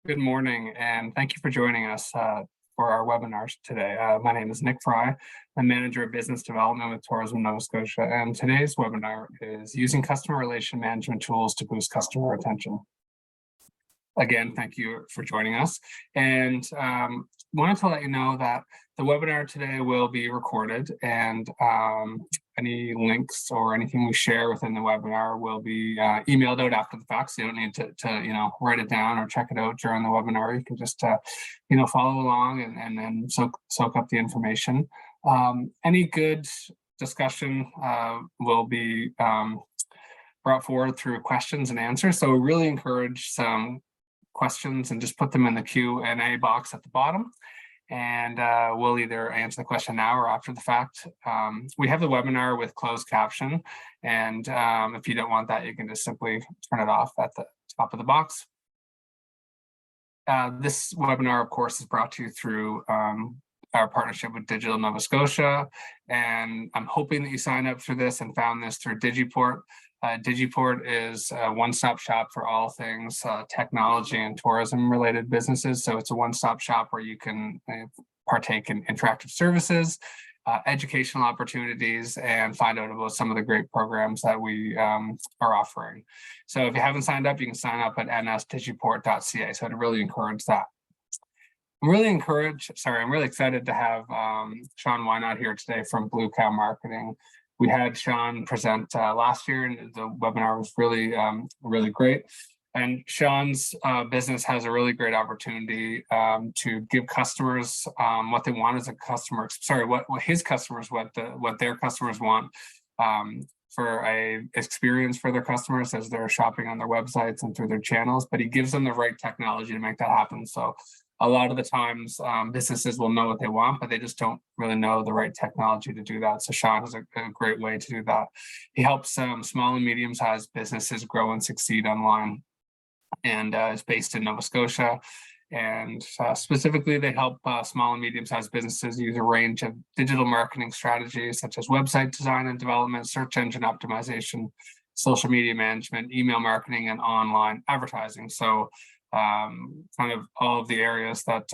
Good morning, and thank you for joining us for our webinars today. My name is Nick Fry. I'm Manager of Business Development with Tourism Nova Scotia, and today's webinar is using customer relation management tools to boost customer retention. Again, thank you for joining us, and wanted to let you know that the webinar today will be recorded, and any links or anything we share within the webinar will be emailed out after the fact, so you don't need to write it down or check it out during the webinar. You can just follow along and then soak up the information. Any good discussion will be brought forward through questions and answers, so we really encourage some questions and just put them in the Q&A box at the bottom, and we'll either answer the question now or after the fact. We have the webinar with closed caption, and if you don't want that, you can just simply turn it off at the top of the box. This webinar, of course, is brought to you through our partnership with Digital Nova Scotia, and I'm hoping that you signed up for this and found this through Digiport. Digiport is a one-stop shop for all things technology and tourism related businesses. So it's a one-stop shop where you can partake in interactive services, educational opportunities, and find out about some of the great programs that we are offering. So if you haven't signed up, you can sign up at nsdigiport.ca. So I'd really encourage that. I'm really excited to have Sean Wynot here today from Blue Cow Marketing. We had Sean present last year, and the webinar was really great. And Sean's business has a really great opportunity to give customers what they want as a customer. Sorry, what his customers, what their customers want for a experience for their customers as they're shopping on their websites and through their channels. But he gives them the right technology to make that happen. So a lot of the times businesses will know what they want, but they just don't really know the right technology to do that. So Sean has a great way to do that. He helps small and medium-sized businesses grow and succeed online, and is based in Nova Scotia. And specifically, they help small and medium-sized businesses use a range of digital marketing strategies such as website design and development, search engine optimization, social media management, email marketing, and online advertising. So kind of all of the areas that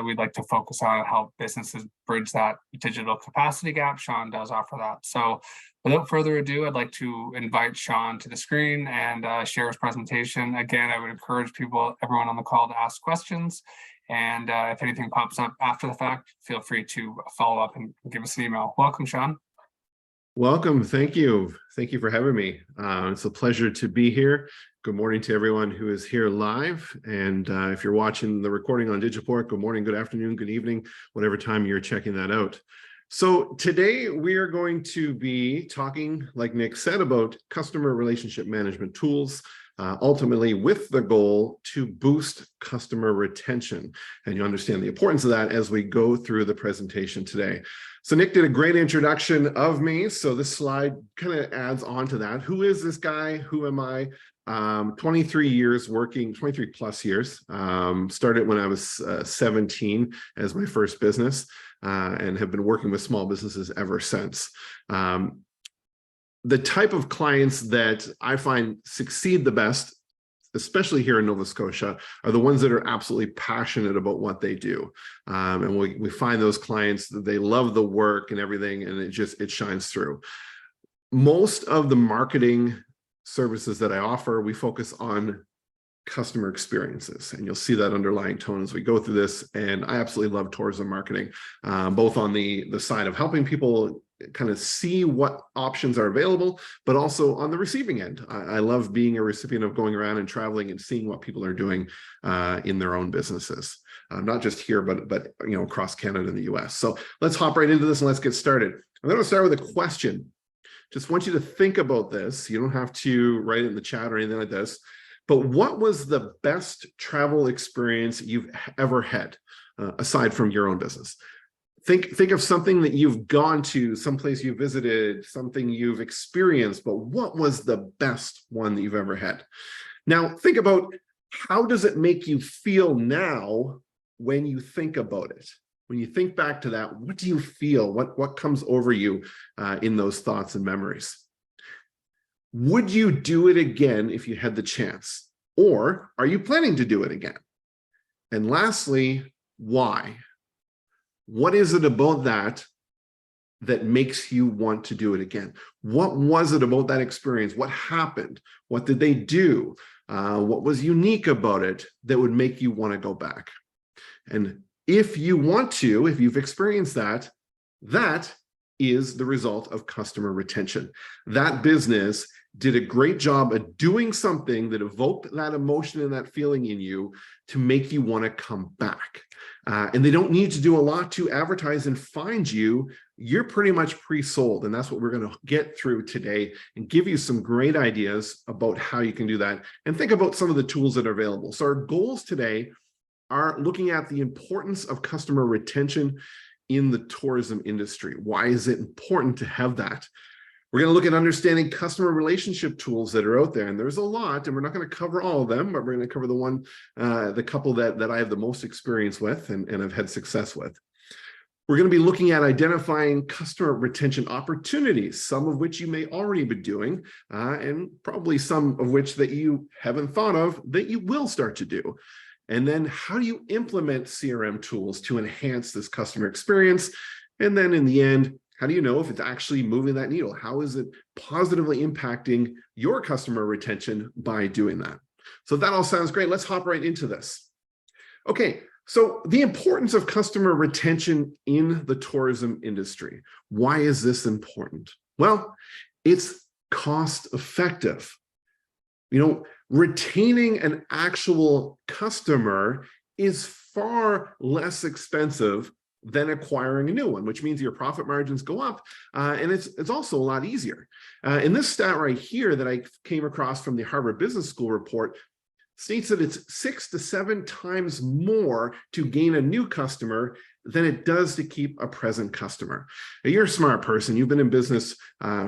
we'd like to focus on and help businesses bridge that digital capacity gap. Sean does offer that. So without further ado, I'd like to invite Sean to the screen and share his presentation. Again, I would encourage everyone on the call to ask questions. And if anything pops up after the fact, feel free to follow up and give us an email. Welcome, Sean. Welcome. Thank you. Thank you for having me. It's a pleasure to be here. Good morning to everyone who is here live. And if you're watching the recording on Digiport, good morning, good afternoon, good evening, whatever time you're checking that out. So today we are going to be talking, like Nick said, about customer relationship management tools, ultimately with the goal to boost customer retention. And you understand the importance of that as we go through the presentation today. So Nick did a great introduction of me. So this slide kind of adds on to that. Who is this guy? Who am I? 23 years working, 23 plus years. Started when I was 17 as my first business, and have been working with small businesses ever since. The type of clients that I find succeed the best, especially here in Nova Scotia, are the ones that are absolutely passionate about what they do. And we find those clients that they love the work and everything, and it shines through. Most of the marketing services that I offer, we focus on customer experiences, and you'll see that underlying tone as we go through this. And I absolutely love tourism marketing, both on the side of helping people kind of see what options are available, but also on the receiving end. I love being a recipient of going around and traveling and seeing what people are doing in their own businesses, not just here, but across Canada and the US. So let's hop right into this and let's get started. I'm going to start with a question. Just want you to think about this. You don't have to write it in the chat or anything like this, but what was the best travel experience you've ever had, aside from your own business? Think of something that you've gone to, someplace you visited, something you've experienced, but what was the best one that you've ever had? Now, think about, how does it make you feel now when you think about it? When you think back to that, what do you feel? What comes over you in those thoughts and memories? Would you do it again if you had the chance? Or are you planning to do it again? And lastly, why? What is it about that that makes you want to do it again? What was it about that experience? What happened? What did they do? What was unique about it that would make you want to go back? And if you want to, if you've experienced that, that is the result of customer retention. That business did a great job of doing something that evoked that emotion and that feeling in you to make you want to come back. And they don't need to do a lot to advertise and find you. You're pretty much pre-sold. And that's what we're going to get through today and give you some great ideas about how you can do that. And think about some of the tools that are available. So our goals today are looking at the importance of customer retention in the tourism industry. Why is it important to have that? We're going to look at understanding customer relationship tools that are out there. And there's a lot, and we're not going to cover all of them, but we're going to cover the couple that I have the most experience with and have had success with. We're going to be looking at identifying customer retention opportunities, some of which you may already be doing, and probably some of which that you haven't thought of that you will start to do. And then how do you implement CRM tools to enhance this customer experience? And then in the end, how do you know if it's actually moving that needle? How is it positively impacting your customer retention by doing that? So that all sounds great. Let's hop right into this. Okay, so the importance of customer retention in the tourism industry. Why is this important? Well, it's cost effective. Retaining an actual customer is far less expensive than acquiring a new one, which means your profit margins go up, and it's also a lot easier. And this stat right here that I came across from the Harvard Business School report states that it's 6 to 7 times more to gain a new customer than it does to keep a present customer. Now, you're a smart person. You've been in business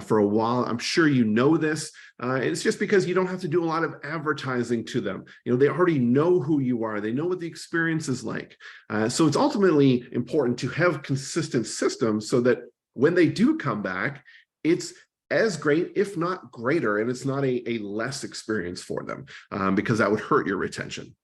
for a while. I'm sure you know this. It's just because you don't have to do a lot of advertising to them. They already know who you are. They know what the experience is like. So it's ultimately important to have consistent systems so that when they do come back, it's as great, if not greater, and it's not a less experience for them, because that would hurt your retention.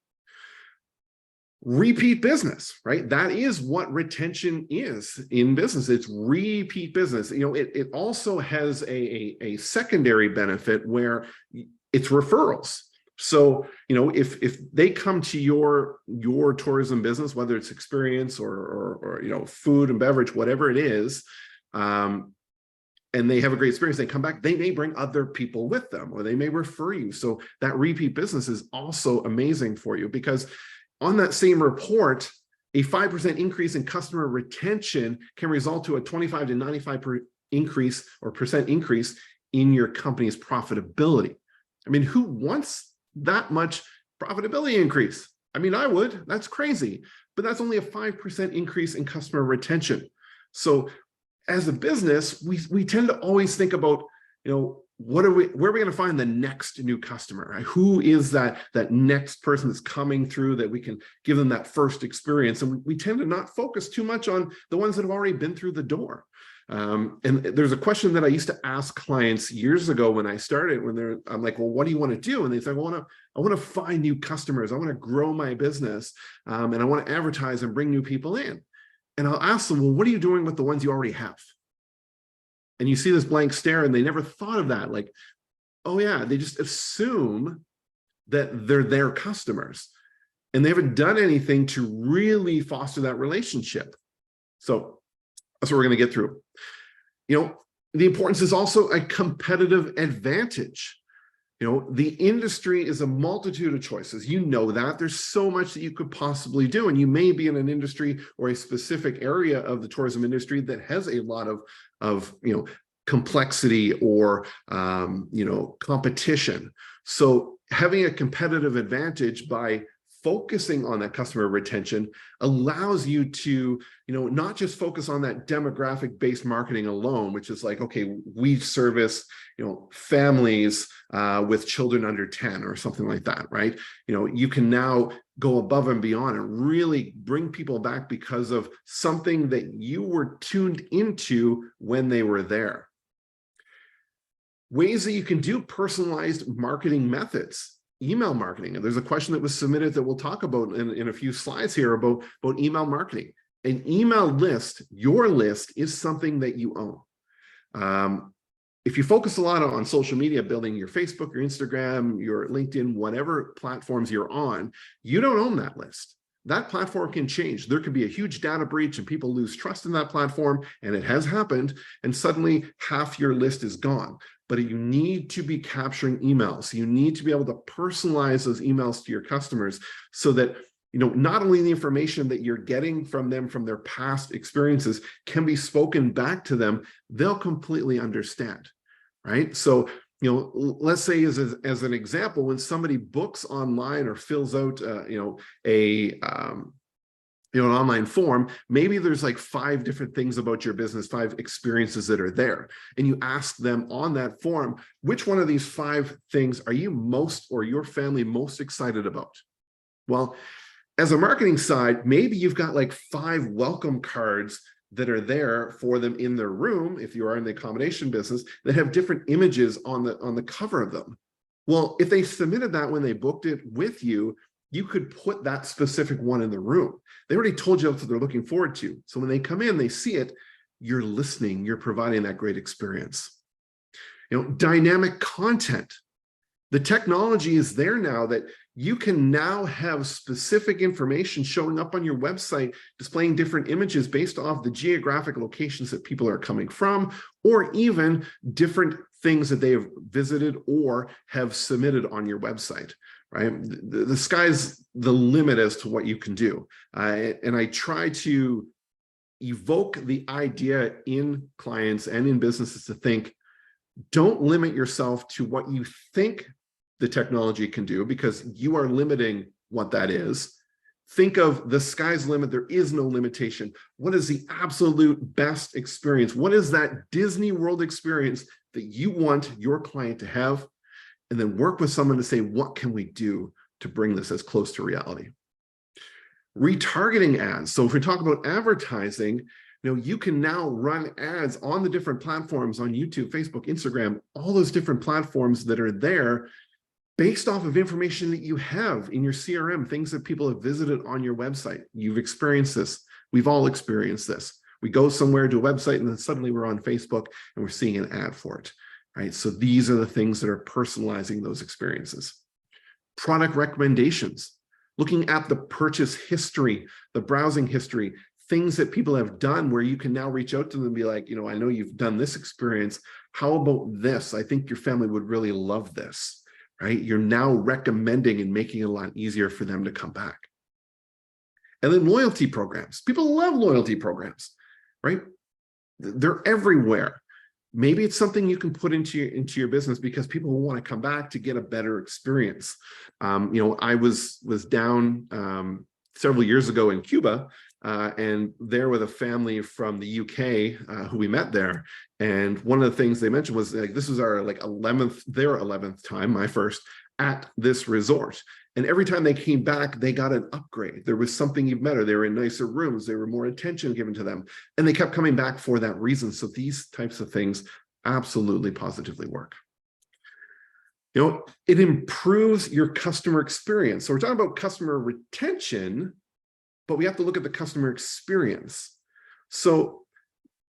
Repeat business, right? That is what retention is in business. It's repeat business. It also has a secondary benefit where it's referrals. So, if they come to your tourism business, whether it's experience or food and beverage, whatever it is, and they have a great experience, they come back, they may bring other people with them, or they may refer you. So that repeat business is also amazing for you, because on that same report, a 5% increase in customer retention can result to a 25 to 95% increase in your company's profitability. I mean, who wants that much profitability increase? I mean, I would. That's crazy. But that's only a 5% increase in customer retention. So as a business, we tend to always think about, where are we going to find the next new customer? Right? Who is that next person that's coming through that we can give them that first experience? And we tend to not focus too much on the ones that have already been through the door. And there's a question that I used to ask clients years ago when I started, I'm like, well, what do you want to do? And they say, well, I want to find new customers. I want to grow my business. And I want to advertise and bring new people in. And I'll ask them, well, what are you doing with the ones you already have? And you see this blank stare, and they never thought of that. Like, oh yeah, they just assume that they're their customers, and they haven't done anything to really foster that relationship. So that's what we're going to get through. The importance is also a competitive advantage. The industry is a multitude of choices. That there's so much that you could possibly do. And you may be in an industry or a specific area of the tourism industry that has a lot of complexity or, competition. So having a competitive advantage by focusing on that customer retention allows you to, not just focus on that demographic based marketing alone, which is like, okay, we service, families with children under 10 or something like that, right? You can now go above and beyond and really bring people back because of something that you were tuned into when they were there. Ways that you can do personalized marketing methods. email marketing. And there's a question that was submitted that we'll talk about in a few slides here about email marketing. An email list, your list, is something that you own. If you focus a lot on social media, building your Facebook, your Instagram, your LinkedIn, whatever platforms you're on, you don't own that list. That platform can change. There could be a huge data breach and people lose trust in that platform, and it has happened, and suddenly half your list is gone. But you need to be capturing emails. You need to be able to personalize those emails to your customers so that not only the information that you're getting from them from their past experiences can be spoken back to them, they'll completely understand, right? So, let's say as an example, when somebody books online or fills out, an online form, maybe there's like 5 different things about your business, 5 experiences that are there. And you ask them on that form, which one of these 5 things are you most, or your family most excited about? Well, as a marketing side, maybe you've got like 5 welcome cards that are there for them in their room, if you are in the accommodation business, that have different images on the cover of them. Well, if they submitted that when they booked it with you, you could put that specific one in the room. They already told you what they're looking forward to. So when they come in, they see it, you're listening, you're providing that great experience. Dynamic content. The technology is there now that you can now have specific information showing up on your website, displaying different images based off the geographic locations that people are coming from, or even different things that they have visited or have submitted on your website, right? The sky's the limit as to what you can do. And I try to evoke the idea in clients and in businesses to think, don't limit yourself to what you think the technology can do, because you are limiting what that is. Think of the sky's limit. There is no limitation. What is the absolute best experience? What is that Disney World experience that you want your client to have? And then work with someone to say, what can we do to bring this as close to reality? Retargeting ads. So if we talk about advertising, you can now run ads on the different platforms on YouTube, Facebook, Instagram, all those different platforms that are there, based off of information that you have in your CRM, things that people have visited on your website. You've experienced this. We've all experienced this. We go somewhere to a website and then suddenly we're on Facebook and we're seeing an ad for it, right? So these are the things that are personalizing those experiences. Product recommendations, looking at the purchase history, the browsing history, things that people have done where you can now reach out to them and be like, I know you've done this experience. How about this? I think your family would really love this. Right? You're now recommending and making it a lot easier for them to come back. And then loyalty programs. People love loyalty programs, right? They're everywhere. Maybe it's something you can put into your business because people will want to come back to get a better experience. I was down several years ago in Cuba, and there with a family from the UK who we met there. And one of the things they mentioned was like, this was our their 11th time, my first, at this resort. And every time they came back, they got an upgrade. There was something even better. They were in nicer rooms. There were more attention given to them. And they kept coming back for that reason. So these types of things absolutely positively work. It improves your customer experience. So we're talking about customer retention, but we have to look at the customer experience. So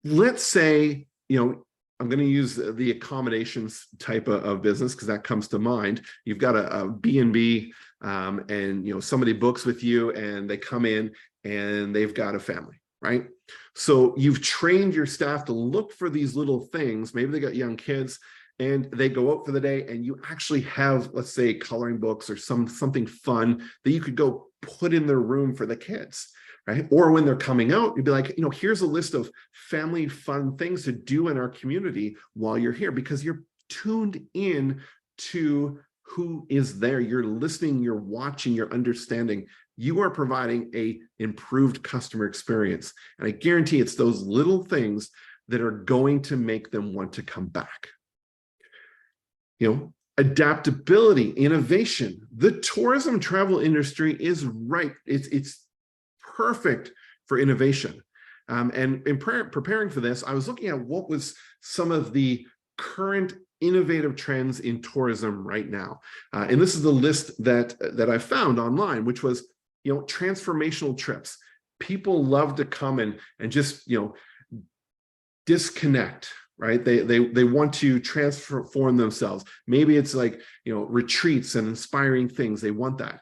let's say, I'm going to use the accommodations type of business because that comes to mind. You've got a B&B and somebody books with you and they come in and they've got a family, right? So you've trained your staff to look for these little things. Maybe they got young kids and they go out for the day and you actually have, let's say, coloring books or something fun that you could go put in their room for the kids, right? Or when they're coming out, you'd be like, here's a list of family fun things to do in our community while you're here, because you're tuned in to who is there. You're listening, you're watching, you're understanding. You are providing a improved customer experience. And I guarantee it's those little things that are going to make them want to come back. Adaptability, innovation. The tourism travel industry is right. It's perfect for innovation. And in preparing for this, I was looking at what was some of the current innovative trends in tourism right now. And this is the list that I found online, which was, transformational trips. People love to come and just, disconnect, right? They want to transform themselves. Maybe it's like, retreats and inspiring things. They want that.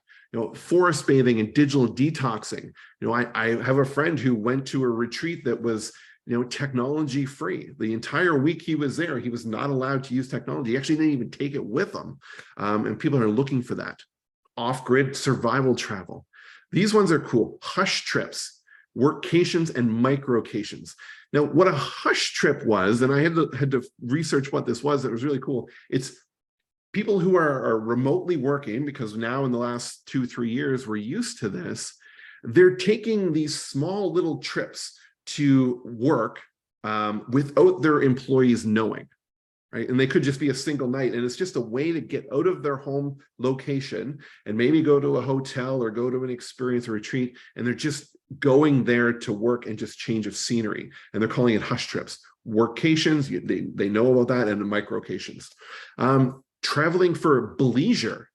Forest bathing and digital detoxing. I have a friend who went to a retreat that was, technology free. The entire week he was there, he was not allowed to use technology. He actually didn't even take it with him. And people are looking for that. Off-grid survival travel. These ones are cool. Hush trips, workations, and microcations. Now, what a hush trip was, and I had to research what this was, that was really cool. It's people who are remotely working, because now in the last 2-3 years, we're used to this. They're taking these small little trips to work without their employees knowing, right? And they could just be a single night, and it's just a way to get out of their home location and maybe go to a hotel or go to an experience or retreat, and they're just going there to work and just change of scenery. And they're calling it hush trips. Workations, they know about that, and microcations. Traveling for bleisure.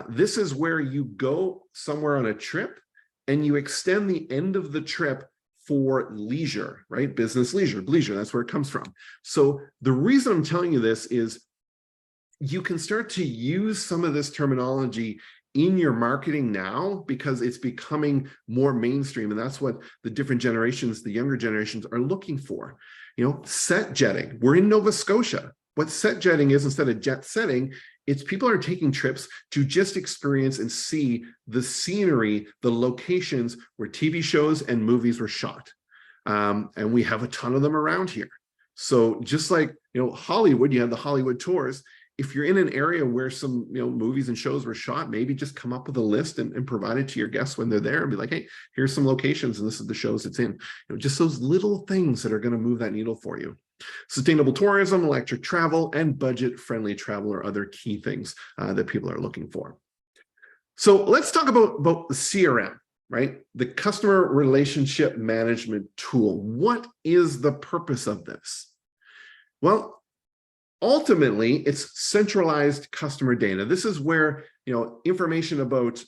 This is where you go somewhere on a trip and you extend the end of the trip for leisure, right? Business leisure, bleisure, that's where it comes from. So the reason I'm telling you this is you can start to use some of this terminology in your marketing now, because it's becoming more mainstream. And that's what the different generations, the younger generations, are looking for. Set jetting. We're in Nova Scotia. What set jetting is, instead of jet setting, it's people are taking trips to just experience and see the scenery, the locations where TV shows and movies were shot. And we have a ton of them around here. So just like, Hollywood, you have the Hollywood tours. If you're in an area where some, movies and shows were shot, maybe just come up with a list and provide it to your guests when they're there and be like, hey, here's some locations and this is the shows it's in. Just those little things that are going to move that needle for you. Sustainable tourism, electric travel, and budget-friendly travel are other key things that people are looking for. So let's talk about the CRM, right? The customer relationship management tool. What is the purpose of this? Well, ultimately, it's centralized customer data. This is where, information about,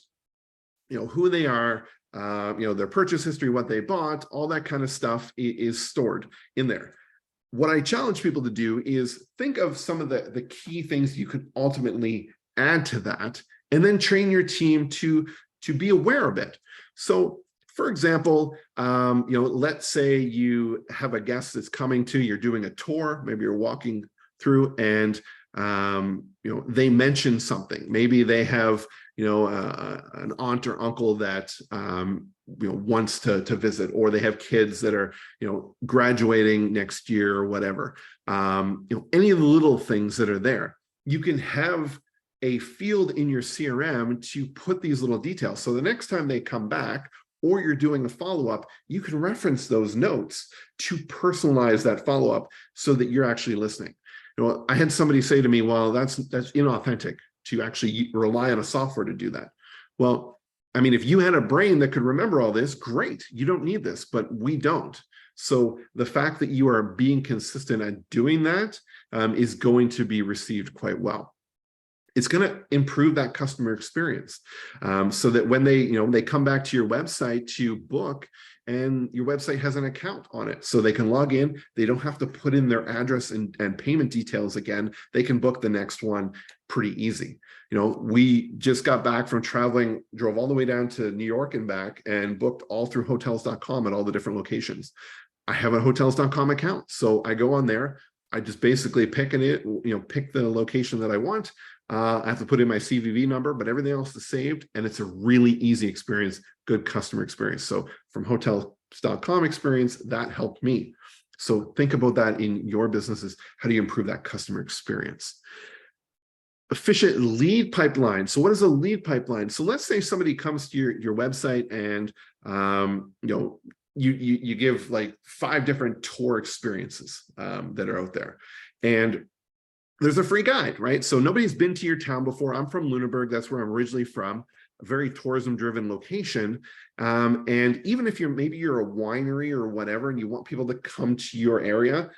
who they are, their purchase history, what they bought, all that kind of stuff is stored in there. What I challenge people to do is think of some of the key things you could ultimately add to that, and then train your team to be aware of it. So, for example, let's say you have a guest that's coming to, you're doing a tour, maybe you're walking through, and they mention something. Maybe they have an aunt or uncle that wants to visit, or they have kids that are graduating next year or whatever. Any of the little things that are there, you can have a field in your CRM to put these little details. So the next time they come back, or you're doing a follow-up, you can reference those notes to personalize that follow-up so that you're actually listening. I had somebody say to me, well, that's inauthentic to actually rely on a software to do that. Well, I mean, if you had a brain that could remember all this, great, you don't need this, but we don't. So the fact that you are being consistent at doing that is going to be received quite well. It's going to improve that customer experience, so that when they come back to your website to book, and your website has an account on it, so they can log in, they don't have to put in their address and payment details again. They can book the next one pretty easy. We just got back from traveling, drove all the way down to New York and back, and booked all through hotels.com at all the different locations. I have a hotels.com account, so I go on there. I just basically pick the location that I want. I have to put in my CVV number, but everything else is saved, and it's a really easy experience, good customer experience. So from hotels.com experience, that helped me. So think about that in your businesses. How do you improve that customer experience? Efficient lead pipeline. So what is a lead pipeline? So let's say somebody comes to your website and you give like 5 different tour experiences that are out there. And there's a free guide, right? So nobody's been to your town before. I'm from Lunenburg. That's where I'm originally from, a very tourism-driven location. And even if maybe you're a winery or whatever, and you want people to come to your area,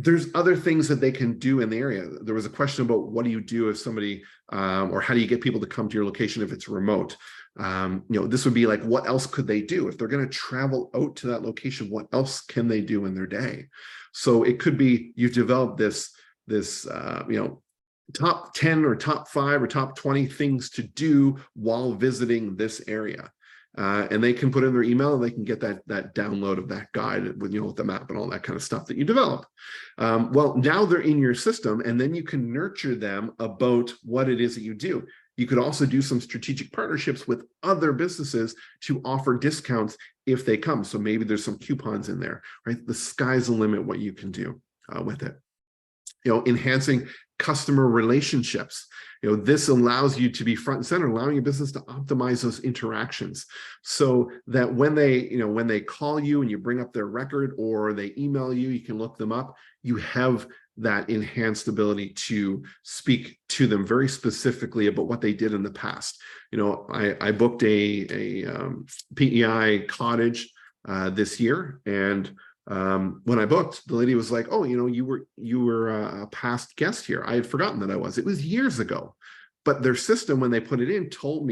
there's other things that they can do in the area. There was a question about what do you do if somebody, or how do you get people to come to your location if it's remote? This would be like, what else could they do? If they're going to travel out to that location, what else can they do in their day? So it could be you've developed this top 10 or top 5 or top 20 things to do while visiting this area. And they can put in their email and they can get that download of that guide with, with the map and all that kind of stuff that you develop. Well, now they're in your system, and then you can nurture them about what it is that you do. You could also do some strategic partnerships with other businesses to offer discounts if they come. So maybe there's some coupons in there, right? The sky's the limit what you can do with it. Enhancing customer relationships. This allows you to be front and center, allowing your business to optimize those interactions so that when they call you and you bring up their record or they email you, you can look them up. You have that enhanced ability to speak to them very specifically about what they did in the past. I booked a PEI cottage this year, and when I booked, the lady was like, "Oh, you were a past guest here." I had forgotten that I was. It was years ago, but their system, when they put it in, told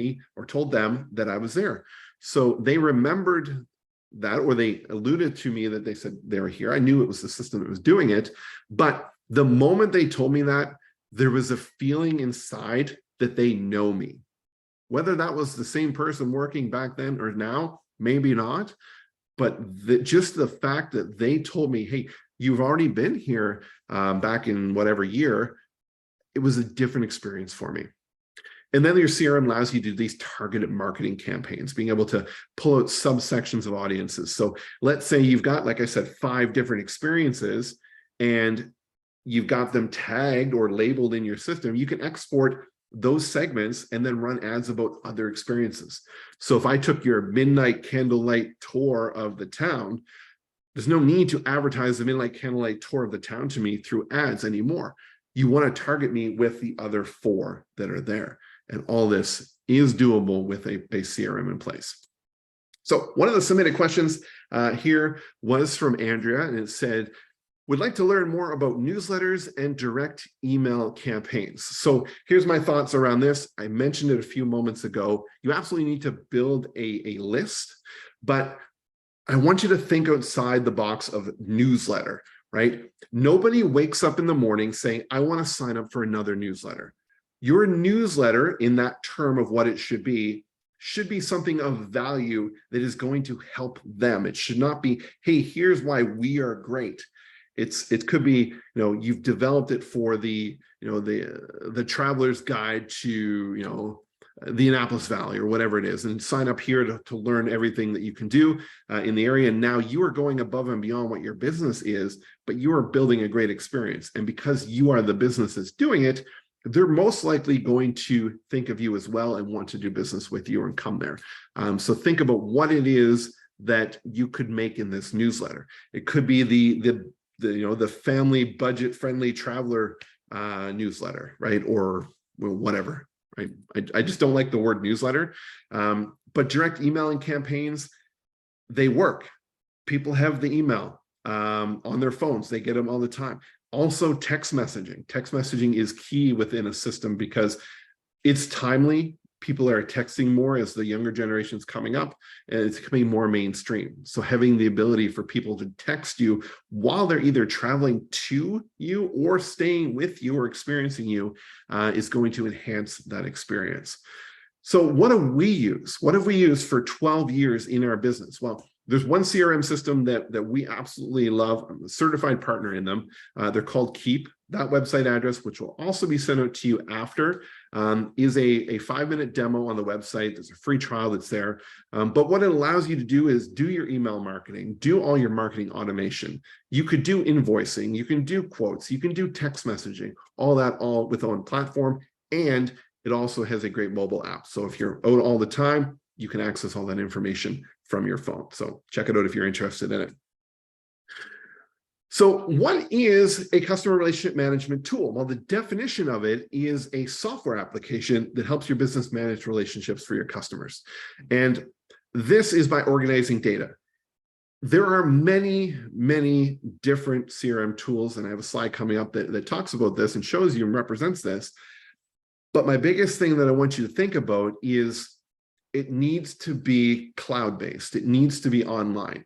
them that I was there. So they remembered that, or they alluded to me that they said they were here. I knew it was the system that was doing it, but the moment they told me that, there was a feeling inside that they know me. Whether that was the same person working back then or now, maybe not. But just the fact that they told me, "Hey, you've already been here back in whatever year," it was a different experience for me. And then your CRM allows you to do these targeted marketing campaigns, being able to pull out subsections of audiences. So let's say you've got, like I said, 5 different experiences, and you've got them tagged or labeled in your system. You can export those segments and then run ads about other experiences. So if I took your midnight candlelight tour of the town, there's no need to advertise the midnight candlelight tour of the town to me through ads anymore. You want to target me with the other 4 that are there. And all this is doable with a CRM in place. So one of the submitted questions here was from Andrea, and it said, "Would like to learn more about newsletters and direct email campaigns." So here's my thoughts around this. I mentioned it a few moments ago. You absolutely need to build a list, but I want you to think outside the box of newsletter, right? Nobody wakes up in the morning saying, "I want to sign up for another newsletter." Your newsletter, in that term of what it should be something of value that is going to help them. It should not be, "Hey, here's why we are great." It could be, you've developed it for the traveler's guide to, the Annapolis Valley or whatever it is, and sign up here to learn everything that you can do in the area. And now you are going above and beyond what your business is, but you are building a great experience. And because you are the business that's doing it, they're most likely going to think of you as well and want to do business with you and come there. So think about what it is that you could make in this newsletter. It could be the family budget friendly traveler newsletter, right? Or whatever, right? I just don't like the word newsletter, but direct emailing campaigns, they work. People have the email on their phones. They get them all the time. Also, text messaging. Text messaging is key within a system because it's timely. People are texting more as the younger generation's coming up, and it's becoming more mainstream. So having the ability for people to text you while they're either traveling to you or staying with you or experiencing you is going to enhance that experience. So what do we use? What have we used for 12 years in our business? Well, there's one CRM system that we absolutely love. I'm a certified partner in them. They're called Keep. That website address, which will also be sent out to you after, is a 5-minute demo on the website. There's a free trial that's there. But what it allows you to do is do your email marketing, do all your marketing automation. You could do invoicing, you can do quotes, you can do text messaging, all with one platform. And it also has a great mobile app. So if you're out all the time, you can access all that information from your phone. So check it out if you're interested in it. So what is a customer relationship management tool? Well, the definition of it is a software application that helps your business manage relationships for your customers. And this is by organizing data. there are many, many different CRM tools, and I have a slide coming up that talks about this and shows you and represents this. But my biggest thing that I want you to think about is it needs to be cloud-based. It needs to be online.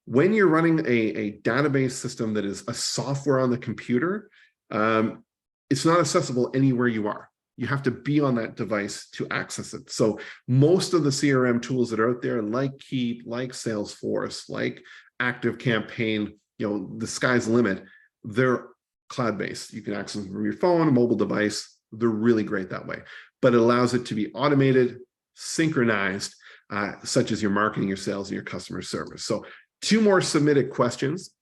When you're running a database system that is a software on the computer, it's not accessible anywhere you are. You have to be on that device to access it. So most of the CRM tools that are out there, like Keep, like Salesforce, like ActiveCampaign, the sky's the limit, they're cloud-based. You can access them from your phone, a mobile device. They're really great that way, but it allows it to be automated, synchronized, such as your marketing, your sales, and your customer service. So 2 more submitted questions.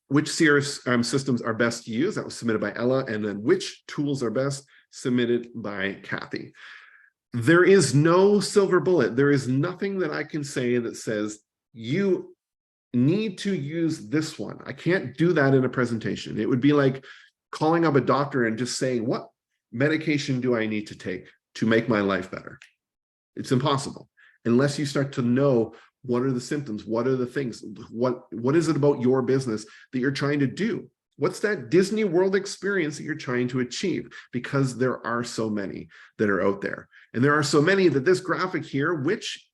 Which CRM systems are best to use? That was submitted by Ella. And then which tools are best? Submitted by Kathy. There is no silver bullet. There is nothing that I can say that says you need to use this one. I can't do that in a presentation. It would be like calling up a doctor and just saying, what medication do I need to take to make my life better? It's impossible unless you start to know what are the symptoms, what are the things, what is it about your business that you're trying to do? What's that Disney World experience that you're trying to achieve? Because there are so many that are out there. And there are so many that this graphic here, which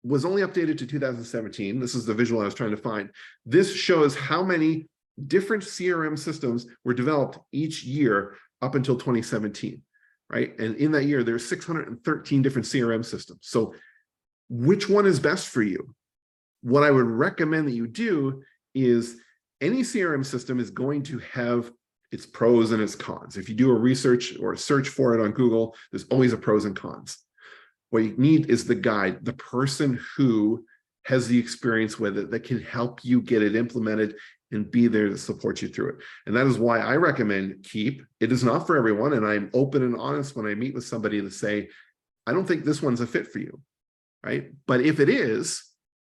was only updated to 2017, this is the visual I was trying to find, this shows how many different CRM systems were developed each year up until 2017, right? And in that year, there's 613 different CRM systems. So which one is best for you? What I would recommend that you do is any CRM system is going to have its pros and its cons. If you do a research or a search for it on Google, there's always a pros and cons. What you need is the guide, the person who has the experience with it that can help you get it implemented and be there to support you through it. And that is why I recommend Keep. It is not for everyone. And I'm open and honest when I meet with somebody to say, I don't think this one's a fit for you. Right? But if it is,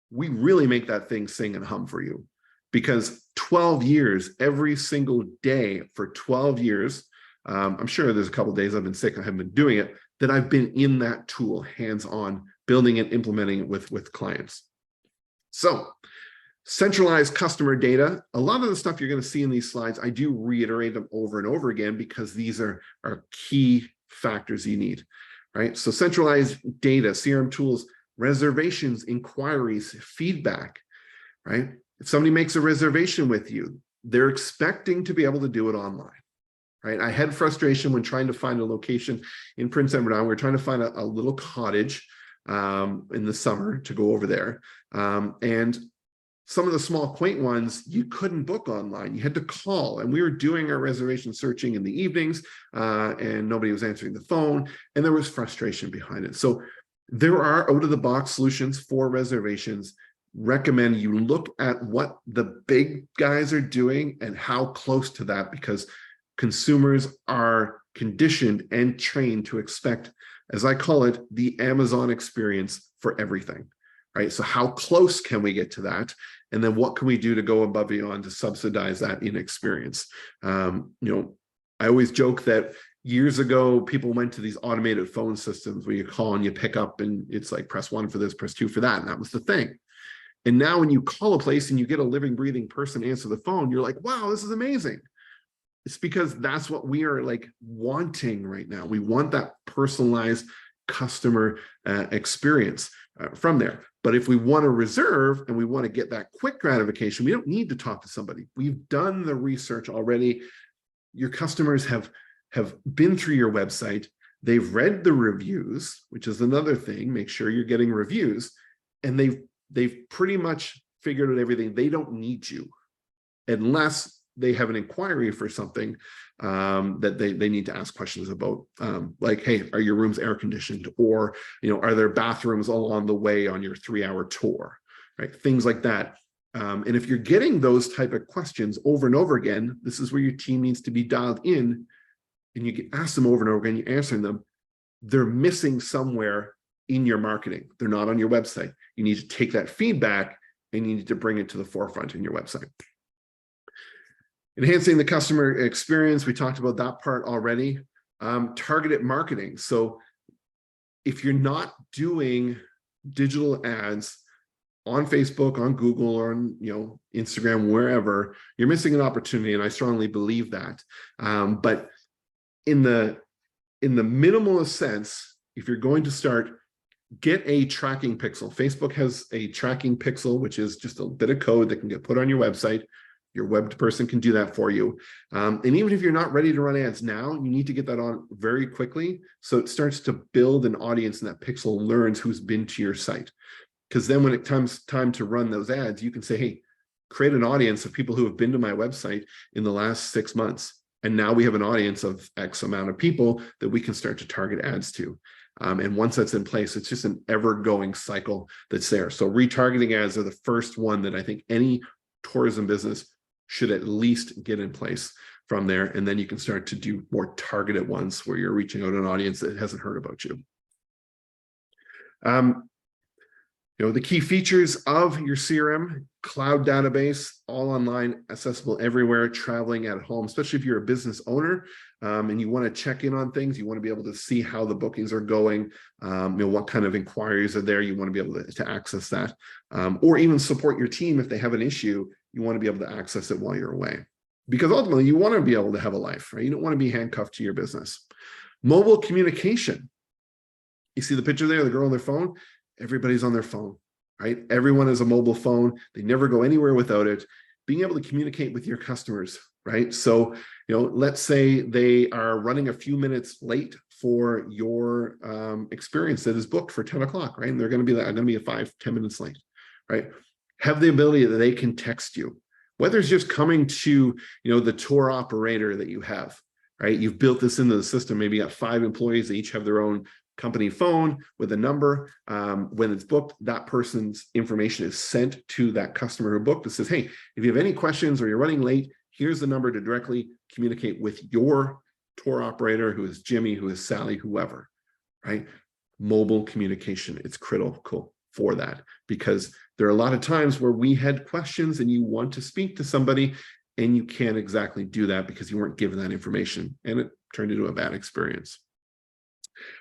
we really make that thing sing and hum for you, because 12 years, every single day for 12 years, I'm sure there's a couple of days I've been sick, I haven't been doing it, that I've been in that tool, hands-on, building and implementing it with clients. So centralized customer data, a lot of the stuff you're going to see in these slides, I do reiterate them over and over again, because these are key factors you need, right? So centralized data, CRM tools, reservations, inquiries, feedback, right? If somebody makes a reservation with you, they're expecting to be able to do it online, right? I had frustration when trying to find a location in Prince Edward Island. We were trying to find a little cottage in the summer to go over there. And some of the small quaint ones, you couldn't book online. You had to call, and we were doing our reservation searching in the evenings and nobody was answering the phone, and there was frustration behind it. So there are out-of-the-box solutions for reservations. Recommend you look at what the big guys are doing and how close to that, because consumers are conditioned and trained to expect, as I call it, the Amazon experience for everything, right? So how close can we get to that? And then what can we do to go above and beyond to subsidize that in experience? I always joke that years ago, people went to these automated phone systems where you call and you pick up and it's like, press 1 for this, press 2 for that. And that was the thing. And now when you call a place and you get a living, breathing person answer the phone, you're like, wow, this is amazing. It's because that's what we are like wanting right now. We want that personalized customer experience from there. But if we want to reserve and we want to get that quick gratification, we don't need to talk to somebody. We've done the research already. Your customers have been through your website. They've read the reviews, which is another thing. Make sure you're getting reviews, and they've pretty much figured out everything. They don't need you unless they have an inquiry for something that they need to ask questions about, like, hey, are your rooms air conditioned? Or, are there bathrooms along the way on your 3-hour tour, right? Things like that. And if you're getting those type of questions over and over again, this is where your team needs to be dialed in, and you ask them over and over again, you're answering them. They're missing somewhere in your marketing. They're not on your website. You need to take that feedback and you need to bring it to the forefront in your website. Enhancing the customer experience, we talked about that part already. Targeted marketing. So if you're not doing digital ads on Facebook, on Google, or on Instagram, wherever, you're missing an opportunity, and I strongly believe that. But in the minimalist sense, if you're going to start, get a tracking pixel. Facebook has a tracking pixel, which is just a bit of code that can get put on your website. Your web person can do that for you. And even if you're not ready to run ads now, you need to get that on very quickly, so it starts to build an audience and that pixel learns who's been to your site. Because then when it comes time to run those ads, you can say, hey, create an audience of people who have been to my website in the last 6 months. And now we have an audience of X amount of people that we can start to target ads to. And once that's in place, it's just an ever-going cycle that's there. So retargeting ads are the first one that I think any tourism business should at least get in place from there. And then you can start to do more targeted ones where you're reaching out to an audience that hasn't heard about you. The key features of your CRM: cloud database, all online, accessible everywhere, traveling at home, especially if you're a business owner and you want to check in on things. You want to be able to see how the bookings are going, what kind of inquiries are there. You want to be able to access that, or even support your team if they have an issue. You want to be able to access it while you're away, because ultimately you want to be able to have a life, right? You don't want to be handcuffed to your business. Mobile communication. You see the picture there, the girl on their phone? Everybody's on their phone, right? Everyone has a mobile phone. They never go anywhere without it. Being able to communicate with your customers, right? So, let's say they are running a few minutes late for your experience that is booked for 10 o'clock, right? And they're going to be 5-10 minutes late, right? Have the ability that they can text you, whether it's just coming to, the tour operator that you have, right? You've built this into the system. Maybe you got 5 employees. They each have their own company phone with a number. When it's booked, that person's information is sent to that customer who booked. It says, hey, if you have any questions or you're running late, here's the number to directly communicate with your tour operator, who is Jimmy, who is Sally, whoever, right? Mobile communication, it's critical for that, because there are a lot of times where we had questions and you want to speak to somebody and you can't exactly do that because you weren't given that information, and it turned into a bad experience.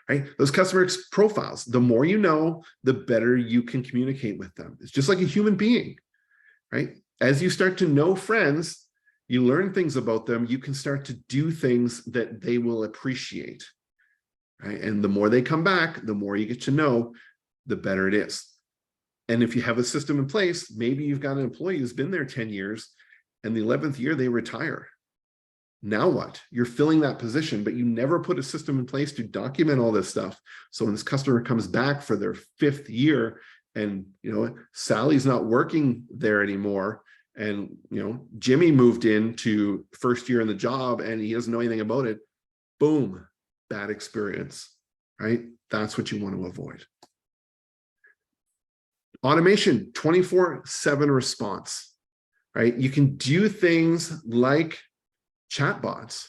Right? Those customer profiles, the more you know, the better you can communicate with them. It's just like a human being, right? As you start to know friends, you learn things about them, you can start to do things that they will appreciate, right? And the more they come back, the more you get to know, the better it is. And if you have a system in place, maybe you've got an employee who's been there 10 years and the 11th year they retire. Now what? You're filling that position, but you never put a system in place to document all this stuff. So when this customer comes back for their 5th year and, Sally's not working there anymore, and, Jimmy moved in to first year in the job and he doesn't know anything about it, boom, bad experience, right? That's what you want to avoid. Automation, 24/7 response, right? You can do things like chatbots,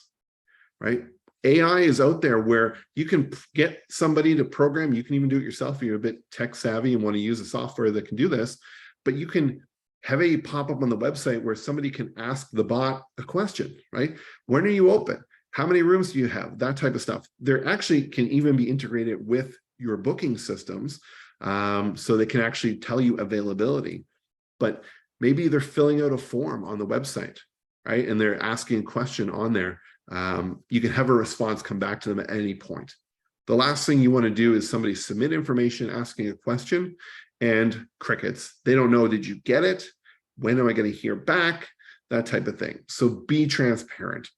right? AI is out there where you can get somebody to program. You can even do it yourself if you're a bit tech savvy and want to use a software that can do this, but you can have a pop-up on the website where somebody can ask the bot a question, right? When are you open? How many rooms do you have? That type of stuff. There actually can even be integrated with your booking systems, so they can actually tell you availability. But maybe they're filling out a form on the website, right? And they're asking a question on there. You can have a response come back to them at any point. The last thing you want to do is somebody submit information asking a question and crickets. They don't know, did you get it? When am I going to hear back? That type of thing. So be transparent.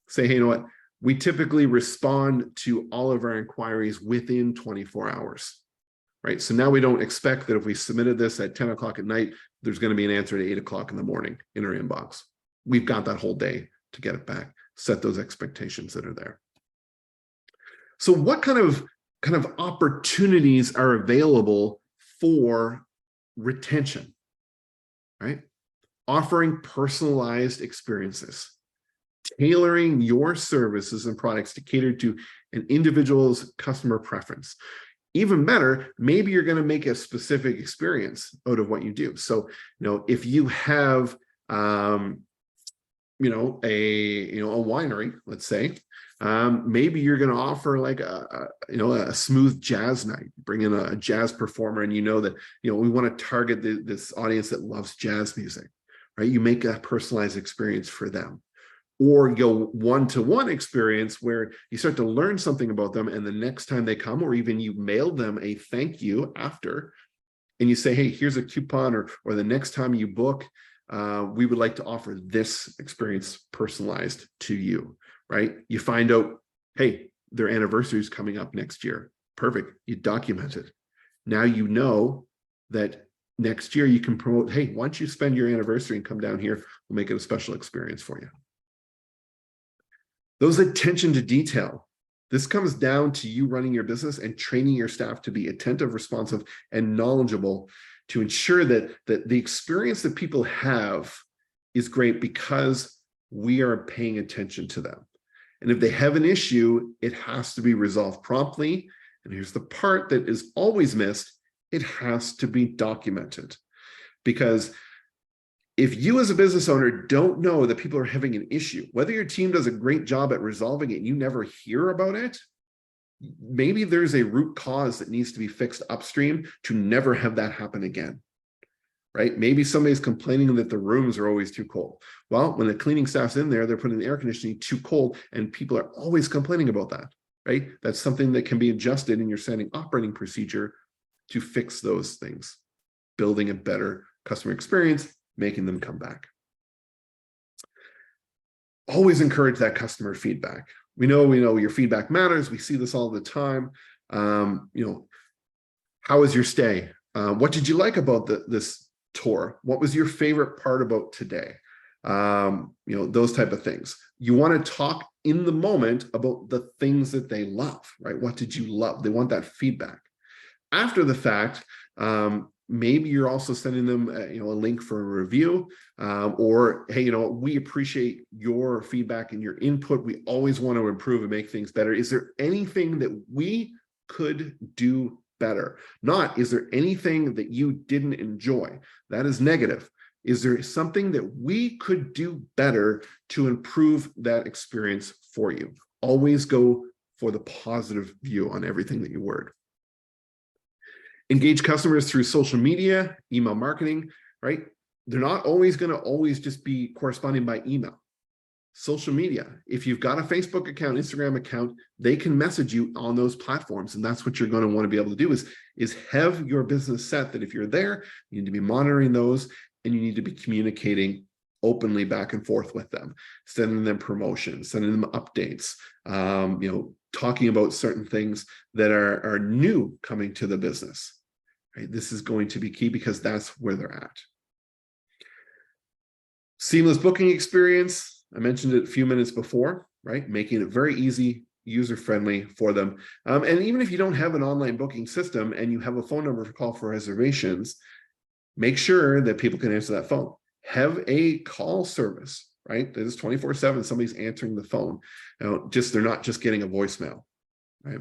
Say, hey, you know what? We typically respond to all of our inquiries within 24 hours, right? So now we don't expect that if we submitted this at 10 o'clock at night, there's going to be an answer at 8 o'clock in the morning in our inbox. We've got that whole day to get it back. Set those expectations that are there. So what kind of opportunities are available for retention, right? Offering personalized experiences, tailoring your services and products to cater to an individual's customer preference. Even better, maybe you're going to make a specific experience out of what you do. So, if you have a winery, let's say. Maybe you're going to offer like a smooth jazz night, bring in a jazz performer, and that we want to target this audience that loves jazz music, right? You make a personalized experience for them. Or go one-to-one experience where you start to learn something about them, and the next time they come, or even you mail them a thank you after, and you say, hey, here's a coupon, or the next time you book, we would like to offer this experience personalized to you, right? You find out, hey, their anniversary is coming up next year. Perfect. You document it. Now you know that next year you can promote, hey, why don't you spend your anniversary and come down here? We'll make it a special experience for you. Those attention to detail. This comes down to you running your business and training your staff to be attentive, responsive, and knowledgeable to ensure that the experience that people have is great because we are paying attention to them. And if they have an issue, it has to be resolved promptly. And here's the part that is always missed. It has to be documented. Because if you as a business owner don't know that people are having an issue, whether your team does a great job at resolving it and you never hear about it, maybe there's a root cause that needs to be fixed upstream to never have that happen again, right? Maybe somebody's complaining that the rooms are always too cold. Well, when the cleaning staff's in there, they're putting the air conditioning too cold, and people are always complaining about that, right? That's something that can be adjusted in your standing operating procedure to fix those things, building a better customer experience, making them come back. Always encourage that customer feedback. We know your feedback matters. We see this all the time. How was your stay? What did you like about this tour? What was your favorite part about today? Those type of things. You want to talk in the moment about the things that they love, right? What did you love? They want that feedback. After the fact, maybe you're also sending them a link for a review, or hey, we appreciate your feedback and your input. We always want to improve and make things better. Is there anything that we could do better? Not, is there anything that you didn't enjoy? That is negative. Is there something that we could do better to improve that experience for you? Always go for the positive view on everything that you word. Engage customers through social media, email marketing, right? They're not always going to just be corresponding by email. Social media, if you've got a Facebook account, Instagram account, they can message you on those platforms. And that's what you're going to want to be able to do is have your business set that if you're there, you need to be monitoring those, and you need to be communicating openly back and forth with them, sending them promotions, sending them updates, talking about certain things that are new coming to the business, right? This is going to be key because that's where they're at. Seamless booking experience. I mentioned it a few minutes before, right? Making it very easy, user-friendly for them. And even if you don't have an online booking system and you have a phone number to call for reservations, make sure that people can answer that phone. Have a call service, right? That is 24/7. Somebody's answering the phone. They're not just getting a voicemail, right?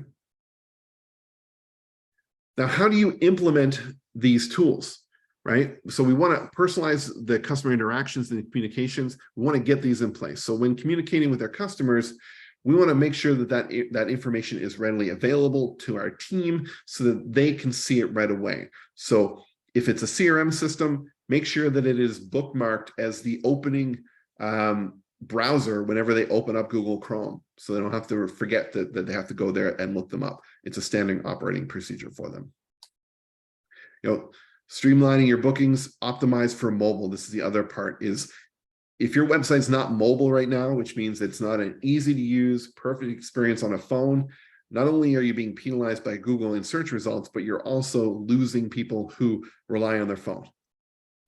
Now, how do you implement these tools, right? So we want to personalize the customer interactions and the communications. We want to get these in place. So when communicating with our customers, we want to make sure that information is readily available to our team so that they can see it right away. So if it's a CRM system, make sure that it is bookmarked as the opening browser whenever they open up Google Chrome, so they don't have to forget that they have to go there and look them up. It's a standard operating procedure for them. Streamlining your bookings, optimized for mobile. This is the other part, is if your website's not mobile right now, which means it's not an easy to use, perfect experience on a phone, not only are you being penalized by Google in search results, but you're also losing people who rely on their phone.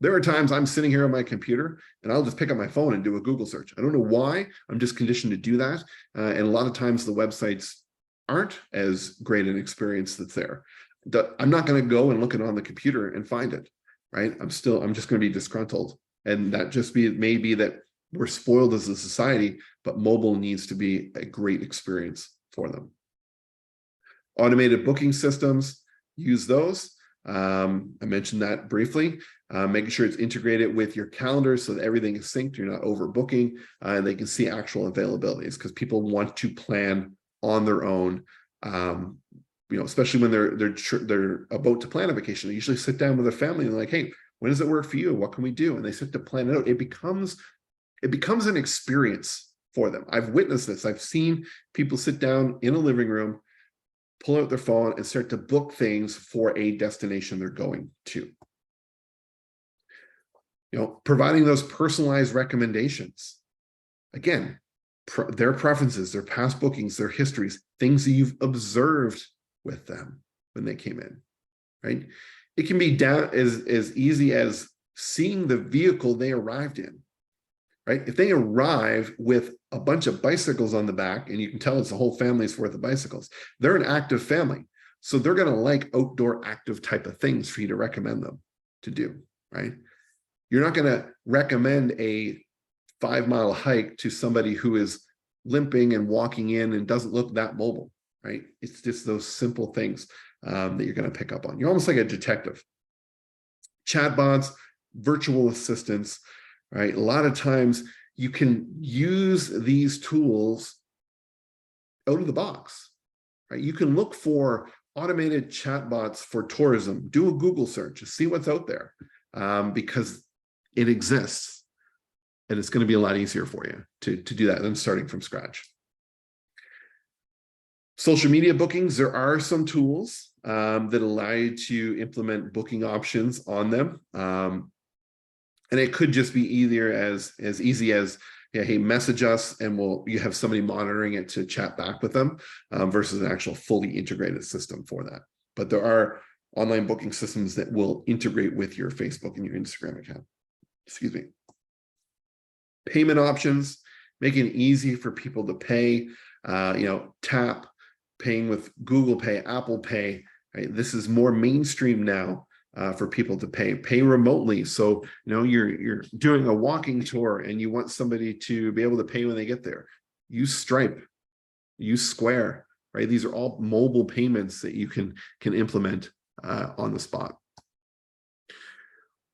There are times I'm sitting here on my computer and I'll just pick up my phone and do a Google search. I don't know why. I'm just conditioned to do that. And a lot of times the websites aren't as great an experience that's there. I'm not going to go and look it on the computer and find it, right? I'm just going to be disgruntled. And that just may be that we're spoiled as a society, but mobile needs to be a great experience for them. Automated booking systems, use those. I mentioned that briefly. Making sure it's integrated with your calendar so that everything is synced, you're not overbooking, and they can see actual availabilities, because people want to plan on their own. Especially when they're about to plan a vacation, they usually sit down with their family and they're like, hey, when does it work for you? What can we do? And they sit to plan it out. It becomes an experience for them. I've witnessed this. I've seen people sit down in a living room, pull out their phone, and start to book things for a destination they're going to. Providing those personalized recommendations. Again, their preferences, their past bookings, their histories, things that you've observed with them when they came in, right? It can be down as easy as seeing the vehicle they arrived in, right? If they arrive with a bunch of bicycles on the back, and you can tell it's a whole family's worth of bicycles, they're an active family. So they're going to like outdoor active type of things for you to recommend them to do, right? You're not going to recommend a 5-mile hike to somebody who is limping and walking in and doesn't look that mobile, right? It's just those simple things that you're going to pick up on. You're almost like a detective. Chatbots, virtual assistants, right? A lot of times you can use these tools out of the box, right? You can look for automated chatbots for tourism, do a Google search, see what's out there, because it exists, and it's going to be a lot easier for you to do that than starting from scratch. Social media bookings, there are some tools that allow you to implement booking options on them. And it could just be either as easy as, yeah, hey, message us, and you have somebody monitoring it to chat back with them, versus an actual fully integrated system for that. But there are online booking systems that will integrate with your Facebook and your Instagram account. Excuse me. Payment options, making it easy for people to pay, tap, paying with Google Pay, Apple Pay, right? This is more mainstream now for people to pay remotely. So, you're doing a walking tour and you want somebody to be able to pay when they get there. Use Stripe, use Square, right? These are all mobile payments that you can implement on the spot.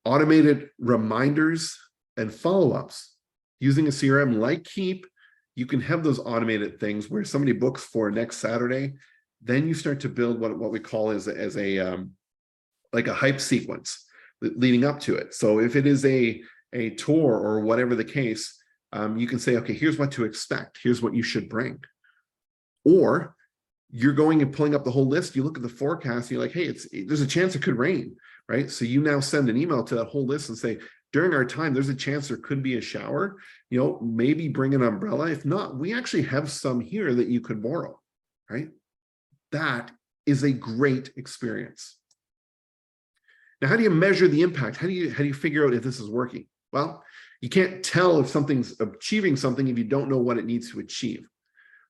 Automated reminders and follow-ups. Using a CRM like Keep, you can have those automated things where somebody books for next Saturday, then you start to build what we call as a like a hype sequence leading up to it. So if it is a tour or whatever the case, you can say, okay, here's what to expect. Here's what you should bring. Or you're going and pulling up the whole list. You look at the forecast, and you're like, hey, there's a chance it could rain, right? So you now send an email to that whole list and say, during our time, there's a chance there could be a shower, maybe bring an umbrella. If not, we actually have some here that you could borrow, right? That is a great experience. Now, how do you measure the impact? How do you figure out if this is working? Well, you can't tell if something's achieving something if you don't know what it needs to achieve.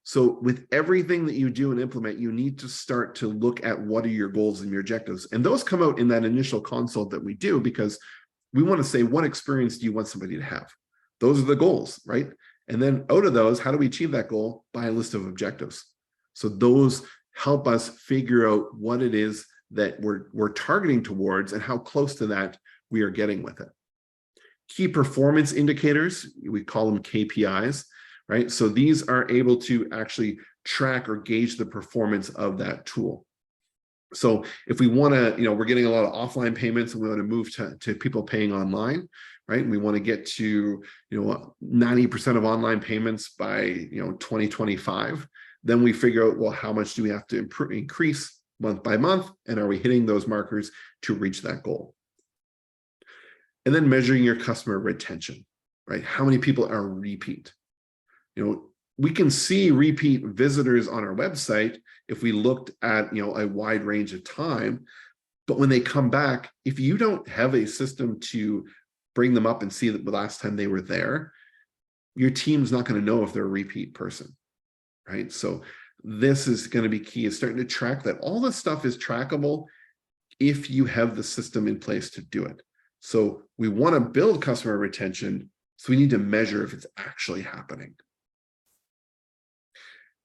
So with everything that you do and implement, you need to start to look at what are your goals and your objectives. And those come out in that initial consult that we do, because we want to say, what experience do you want somebody to have? Those are the goals, right? And then out of those, how do we achieve that goal? By a list of objectives. So those help us figure out what it is that we're targeting towards and how close to that we are getting with it. Key performance indicators, we call them KPIs, right? So these are able to actually track or gauge the performance of that tool. So if we want to, we're getting a lot of offline payments and we want to move to people paying online, right? And we want to get to, 90% of online payments by, 2025. Then we figure out, well, how much do we have to increase month by month? And are we hitting those markers to reach that goal? And then measuring your customer retention, right? How many people are repeat? We can see repeat visitors on our website if we looked at, a wide range of time, but when they come back, if you don't have a system to bring them up and see that the last time they were there, your team's not going to know if they're a repeat person, right? So this is going to be key, is starting to track that. All this stuff is trackable if you have the system in place to do it. So we want to build customer retention, so we need to measure if it's actually happening.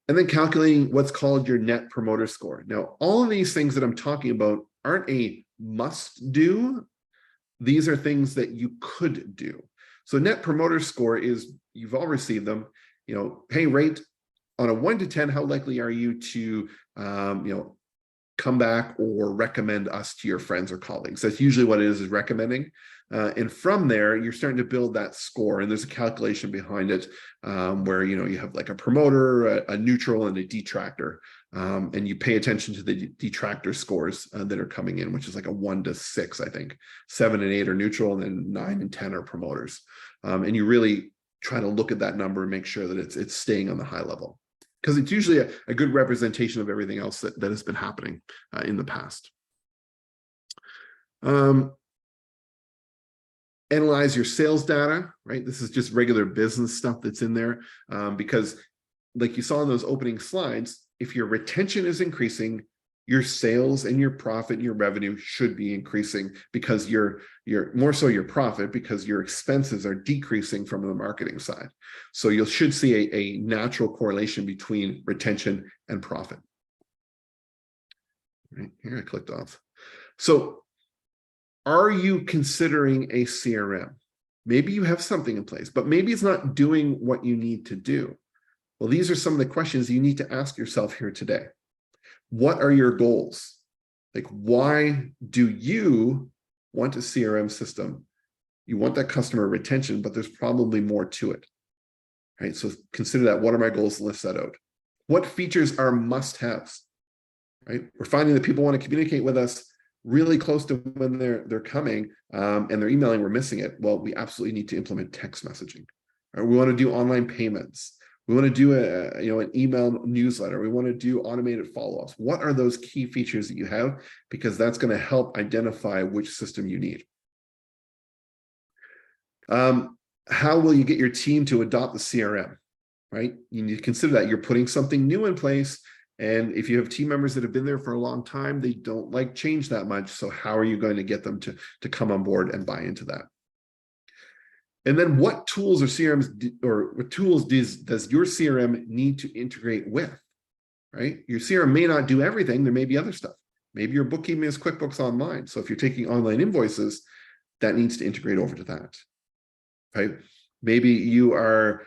And then calculating what's called your net promoter score. Now, all of these things that I'm talking about aren't a must do. These are things that you could do. So Net Promoter Score is, you've all received them, hey, rate on a 1 to 10, how likely are you to, come back or recommend us to your friends or colleagues? That's usually what it is recommending. And from there, you're starting to build that score, and there's a calculation behind it where, you have like a promoter, a neutral, and a detractor. And you pay attention to the detractor scores that are coming in, which is like a 1 to 6, I think. 7 and 8 are neutral, and then 9 and 10 are promoters. And you really try to look at that number and make sure that it's staying on the high level, because it's usually a good representation of everything else that has been happening in the past. Analyze your sales data, right? This is just regular business stuff that's in there, because like you saw in those opening slides, if your retention is increasing, your sales and your profit and your revenue should be increasing, because you're more so your profit, because your expenses are decreasing from the marketing side. So you should see a natural correlation between retention and profit. Right here, I clicked off. So are you considering a CRM? Maybe you have something in place, but maybe it's not doing what you need to do. Well, these are some of the questions you need to ask yourself here today. What are your goals? Like, why do you want a CRM system? You want that customer retention, but there's probably more to it, right? So consider that. What are my goals? List that out. What features are must-haves, right? We're finding that people want to communicate with us really close to when they're coming, and they're emailing, we're missing it. Well, we absolutely need to implement text messaging. Right? We want to do online payments. We want to do an email newsletter. We want to do automated follow-ups. What are those key features that you have? Because that's going to help identify which system you need. How will you get your team to adopt the CRM, right? You need to consider that you're putting something new in place. And if you have team members that have been there for a long time, they don't like change that much. So how are you going to get them to come on board and buy into that? And then what tools or CRMs or what tools does your CRM need to integrate with, right? Your CRM may not do everything. There may be other stuff. Maybe your bookkeeping is QuickBooks Online. So if you're taking online invoices, that needs to integrate over to that, right? Maybe you are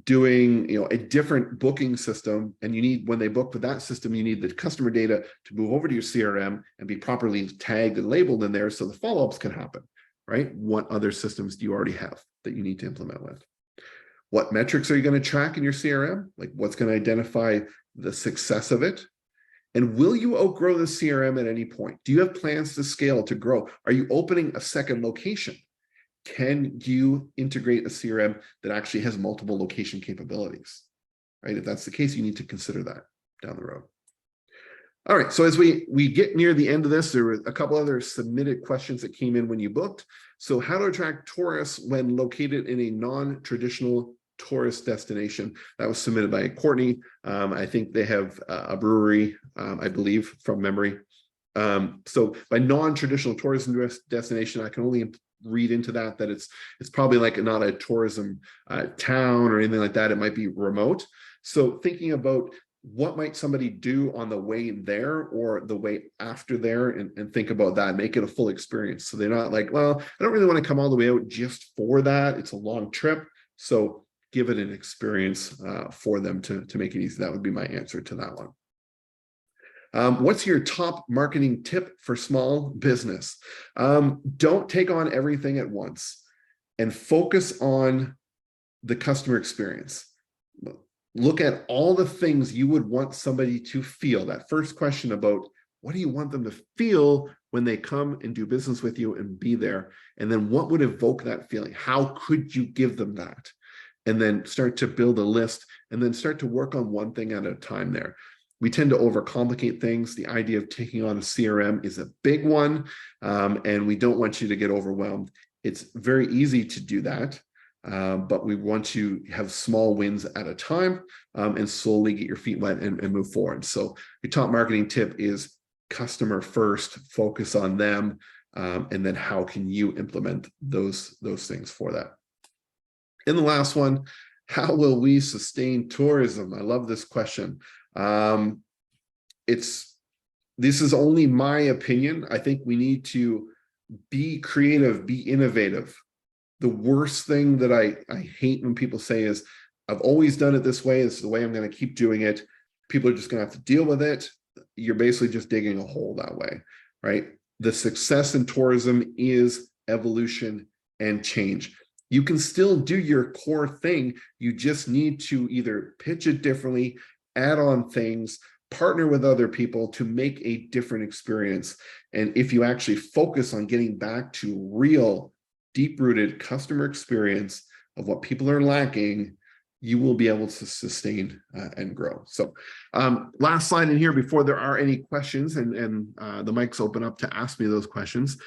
doing a different booking system, and you need, when they book with that system, you need the customer data to move over to your CRM and be properly tagged and labeled in there so the follow-ups can happen, right? What other systems do you already have that you need to implement with? What metrics are you going to track in your CRM? Like, what's going to identify the success of it? And will you outgrow the CRM at any point? Do you have plans to scale, to grow? Are you opening a second location? Can you integrate a CRM that actually has multiple location capabilities, right? If that's the case, you need to consider that down the road. All right, so as we get near the end of this, there were a couple other submitted questions that came in when you booked. So how to attract tourists when located in a non-traditional tourist destination. That was submitted by Courtney. I think they have a brewery, I believe, from memory. So by non-traditional tourism destination, I can only read into that it's probably like not a tourism town or anything like that. It might be remote. So thinking about what might somebody do on the way there or the way after there, and think about that, make it a full experience. So they're not like, well, I don't really want to come all the way out just for that. It's a long trip. So give it an experience for them to make it easy. That would be my answer to that one. What's your top marketing tip for small business? Don't take on everything at once and focus on the customer experience. Look at all the things you would want somebody to feel. That first question about what do you want them to feel when they come and do business with you and be there? And then what would evoke that feeling? How could you give them that? And then start to build a list, and then start to work on one thing at a time there. We tend to overcomplicate things. The idea of taking on a CRM is a big one, and we don't want you to get overwhelmed. It's very easy to do that, but we want to have small wins at a time, and slowly get your feet wet and move forward. So your top marketing tip is customer first, focus on them, and then how can you implement those things for that. And the last one, how will we sustain tourism? I love this question. It's this is only my opinion. I think we need to be creative, be innovative. The worst thing that I hate when people say is, I've always done it this way. This is the way I'm going to keep doing it. People are just going to have to deal with it. You're basically just digging a hole that way, right? The success in tourism is evolution and change. You can still do your core thing. You just need to either pitch it differently, add on things, partner with other people to make a different experience. And if you actually focus on getting back to real, deep-rooted customer experience of what people are lacking, you will be able to sustain and grow. So last slide in here before there are any questions, and the mic's open up to ask me those questions.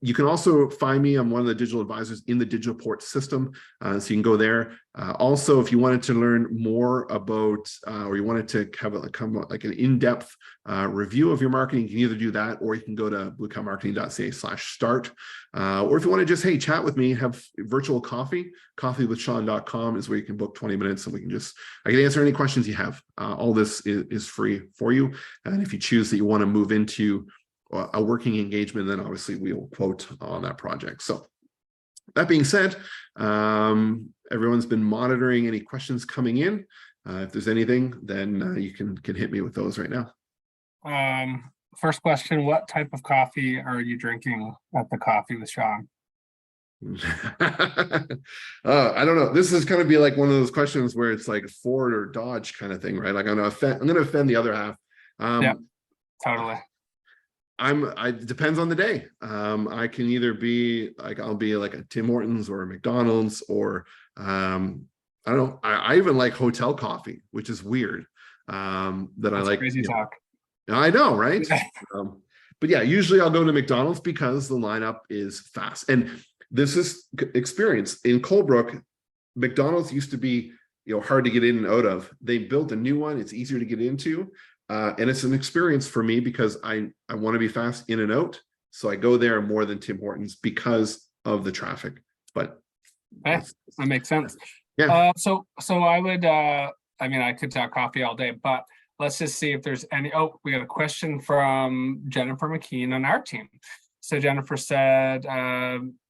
You can also find me. I'm one of the digital advisors in the Digiport system, so you can go there. Also, if you wanted to learn more about, or you wanted to have like an in-depth review of your marketing, you can either do that, or you can go to bluecowmarketing.ca/start. Or if you want to just, hey, chat with me, have virtual coffee, coffeewithsean.com is where you can book 20 minutes and I can answer any questions you have. All this is free for you. And if you choose that you want to move into a working engagement, then obviously we'll quote on that project. So that being said, everyone's been monitoring any questions coming in. If there's anything, then you can hit me with those right now. First question, what type of coffee are you drinking at the Coffee with Sean? I don't know. This is going to be like one of those questions where it's like Ford or Dodge kind of thing, right? Like I'm going to offend the other half. Yeah, totally. It depends on the day. I can either be like, I'll be like a Tim Hortons or a McDonald's, or I don't know. I even like hotel coffee, which is weird. That's I like crazy talk. I know, right? But yeah, usually I'll go to McDonald's because the lineup is fast. And this is experience in Colebrook. McDonald's used to be, hard to get in and out of. They built a new one. It's easier to get into. And it's an experience for me because I want to be fast in and out. So I go there more than Tim Hortons because of the traffic. But that makes sense. Yeah. So I would, I mean, I could talk coffee all day, but let's just see if there's any. Oh, we got a question from Jennifer McKean on our team. So Jennifer said,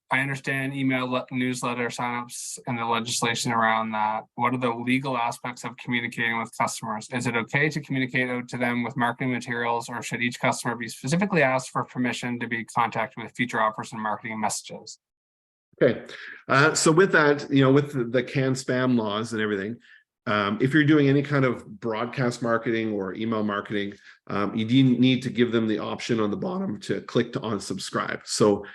I understand email newsletter signups and the legislation around that. What are the legal aspects of communicating with customers? Is it okay to communicate out to them with marketing materials, or should each customer be specifically asked for permission to be contacted with future offers and marketing messages? Okay, so with that, with the CAN spam laws and everything, if you're doing any kind of broadcast marketing or email marketing, you need to give them the option on the bottom to click to unsubscribe. So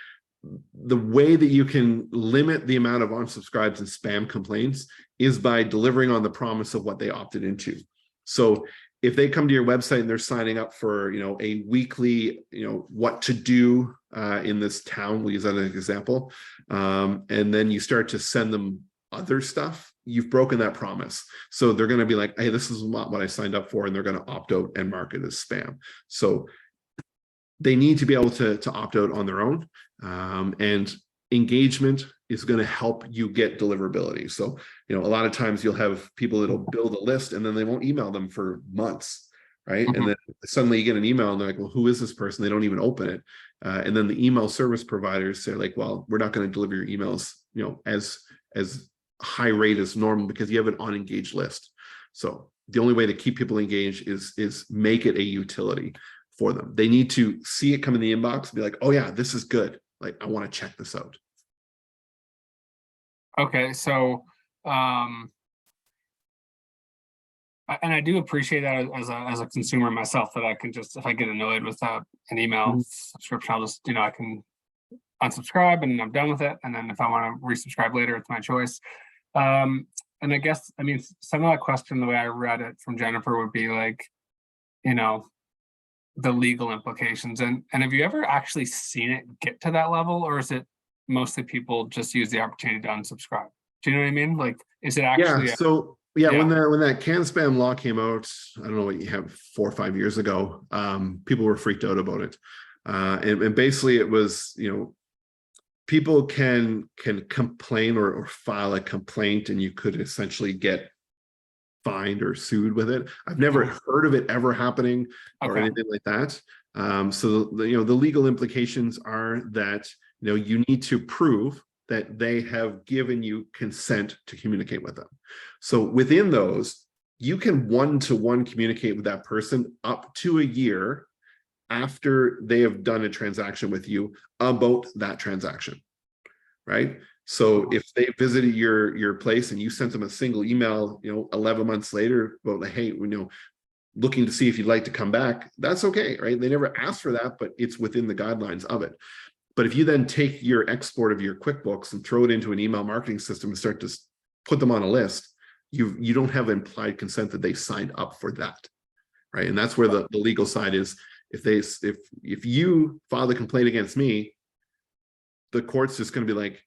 the way that you can limit the amount of unsubscribes and spam complaints is by delivering on the promise of what they opted into. So if they come to your website and they're signing up for, a weekly, what to do in this town, we'll use that as an example, and then you start to send them other stuff, you've broken that promise. So they're going to be like, hey, this is not what I signed up for, and they're going to opt out and mark it as spam. So they need to be able to opt out on their own. And engagement is going to help you get deliverability. So, a lot of times you'll have people that'll build a list and then they won't email them for months, right? And then suddenly you get an email and they're like, well, who is this person? They don't even open it. And then the email service providers say like, well, we're not going to deliver your emails, as high rate as normal because you have an unengaged list. So the only way to keep people engaged is make it a utility for them. They need to see it come in the inbox and be like, oh yeah, this is good. Like, I want to check this out. Okay, so and I do appreciate that as a consumer myself, that I can just, if I get annoyed with an email subscription, I'll just, I can unsubscribe and I'm done with it. And then if I want to resubscribe later, it's my choice. And I guess, some of that question, the way I read it from Jennifer, would be like, the legal implications. And have you ever actually seen it get to that level, or is it mostly people just use the opportunity to unsubscribe? Do you know what I mean? Like, is it actually? Yeah. So yeah, when that CAN spam law came out, I don't know what you have 4 or 5 years ago, people were freaked out about it. And basically it was, people can complain or file a complaint, and you could essentially get fined or sued with it. I've never heard of it ever happening or anything like that. So the legal implications are that you need to prove that they have given you consent to communicate with them. So within those, you can one-to-one communicate with that person up to a year after they have done a transaction with you about that transaction, right? So if they visited your place and you sent them a single email, 11 months later about like, hey, looking to see if you'd like to come back, that's okay, right? They never asked for that, but it's within the guidelines of it. But if you then take your export of your QuickBooks and throw it into an email marketing system and start to put them on a list, you don't have implied consent that they signed up for that, right? And that's where the legal side is. If you file a complaint against me, the court's just going to be like,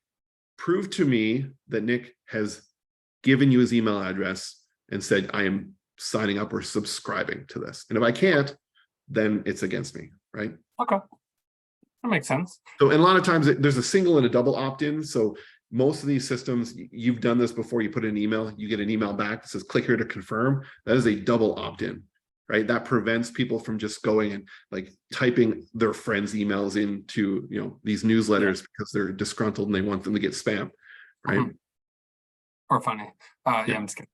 prove to me that Nick has given you his email address and said, I am signing up or subscribing to this. And if I can't, then it's against me, right? Okay. That makes sense. So, and a lot of times there's a single and a double opt-in. So most of these systems, you've done this before, you put in an email, you get an email back that says, click here to confirm. That is a double opt-in, right? That prevents people from just going and like typing their friends' emails into, these newsletters because they're disgruntled and they want them to get spam, right? Or funny. I'm just kidding.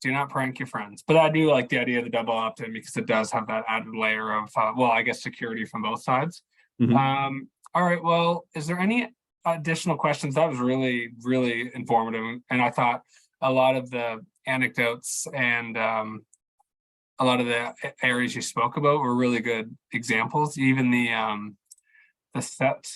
Do not prank your friends. But I do like the idea of the double opt-in because it does have that added layer of, I guess, security from both sides. All right, well, is there any additional questions? That was really, really informative. And I thought a lot of the anecdotes and a lot of the areas you spoke about were really good examples. Even the set,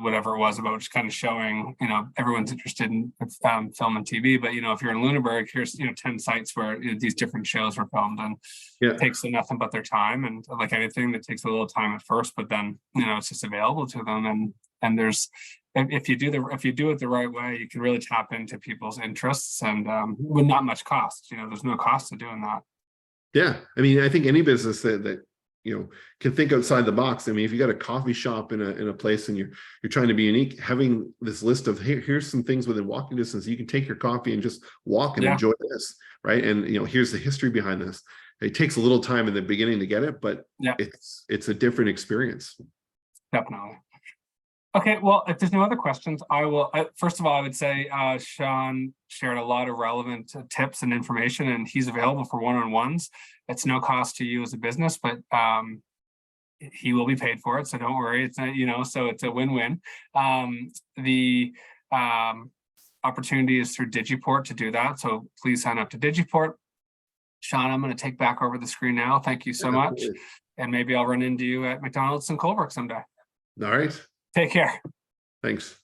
whatever it was about, just kind of showing, everyone's interested in film and TV, but if you're in Lunenburg, here's 10 sites where these different shows were filmed, and it takes nothing but their time, and like anything that takes a little time at first, but then it's just available to them, and there's if you do it the right way, you can really tap into people's interests, and with not much cost. There's no cost to doing that. Yeah, I mean, I think any business that can think outside the box. I mean, if you got a coffee shop in a place and you're trying to be unique, having this list of here's some things within walking distance, you can take your coffee and just walk and enjoy this, right? And here's the history behind this. It takes a little time in the beginning to get it, but it's a different experience. Definitely. Okay, well, if there's no other questions, I will. First of all, I would say Sean shared a lot of relevant tips and information, and he's available for one-on-ones. It's no cost to you as a business, but he will be paid for it, so don't worry. It's not, so it's a win-win. The opportunity is through Digiport to do that, so please sign up to Digiport. Sean, I'm going to take back over the screen now. Thank you so much, and maybe I'll run into you at McDonald's in Colebrook someday. All right. Take care. Thanks.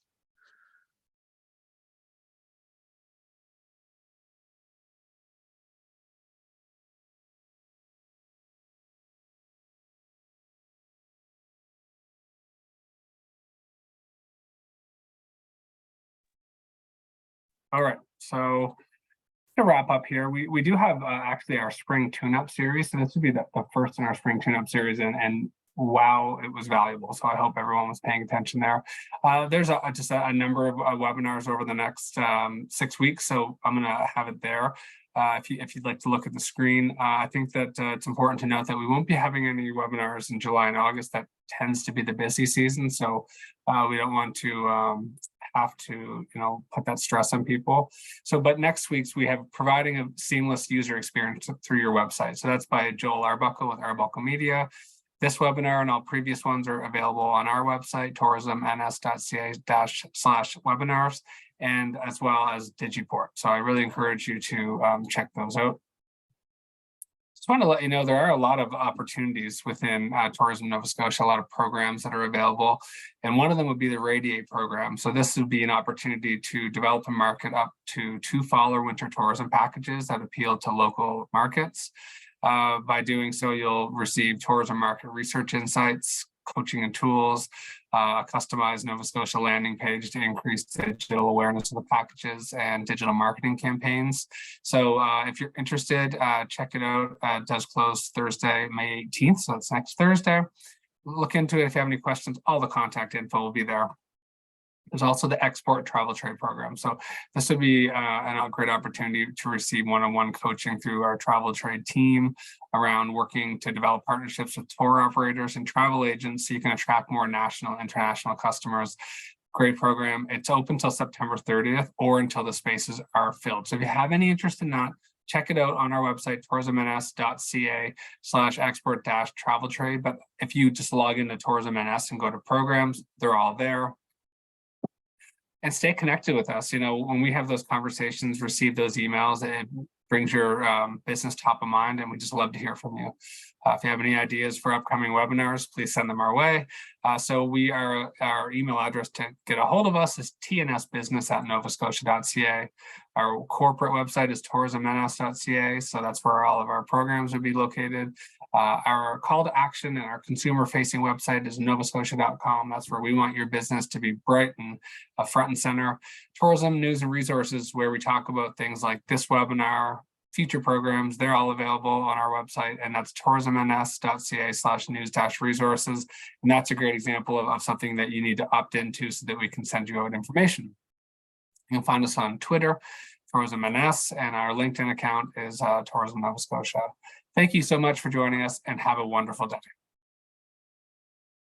All right. So to wrap up here, we do have actually our spring tune-up series. So this would be the first in our spring tune-up series, and wow, it was valuable. So I hope everyone was paying attention there. There's just a number of webinars over the next 6 weeks, so I'm going to have it there. If you'd like to look at the screen, I think that it's important to note that we won't be having any webinars in July and August. That tends to be the busy season, so we don't want to have to put that stress on people. So, but next week's we have providing a seamless user experience through your website. So that's by Joel Arbuckle with Arbuckle Media. This webinar and all previous ones are available on our website, tourismns.ca/webinars, and as well as Digiport. So I really encourage you to check those out. Just want to let you know there are a lot of opportunities within Tourism Nova Scotia, a lot of programs that are available. And one of them would be the Radiate program. So this would be an opportunity to develop and market up to 2 fall or winter tourism packages that appeal to local markets. By doing so, you'll receive tourism market research insights, coaching and tools, a customized Nova Scotia landing page to increase digital awareness of the packages, and digital marketing campaigns. So if you're interested, check it out. It does close Thursday, May 18th, so it's next Thursday. Look into it. If you have any questions, all the contact info will be there. There's also the export travel trade program. So this would be a great opportunity to receive one-on-one coaching through our travel trade team around working to develop partnerships with tour operators and travel agents so you can attract more national and international customers. Great program. It's open till September 30th or until the spaces are filled. So if you have any interest in that, check it out on our website, tourismns.ca/export-travel trade. But if you just log into Tourism NS and go to programs, they're all there. And stay connected with us. You know, when we have those conversations, receive those emails, it brings your business top of mind, and we just love to hear from you. If you have any ideas for upcoming webinars, please send them our way. So our email address to get a hold of us is tnsbusiness@novascotia.ca. Our corporate website is tourismns.ca, so that's where all of our programs would be located. Our call to action and our consumer-facing website is novascotia.com. That's where we want your business to be bright and front and center. Tourism news and resources, where we talk about things like this webinar, future programs, they're all available on our website, and that's tourismns.ca/news-resources. And that's a great example of something that you need to opt into so that we can send you out information. You can find us on Twitter, Tourism NS, and our LinkedIn account is Tourism Nova Scotia. Thank you so much for joining us, and have a wonderful day.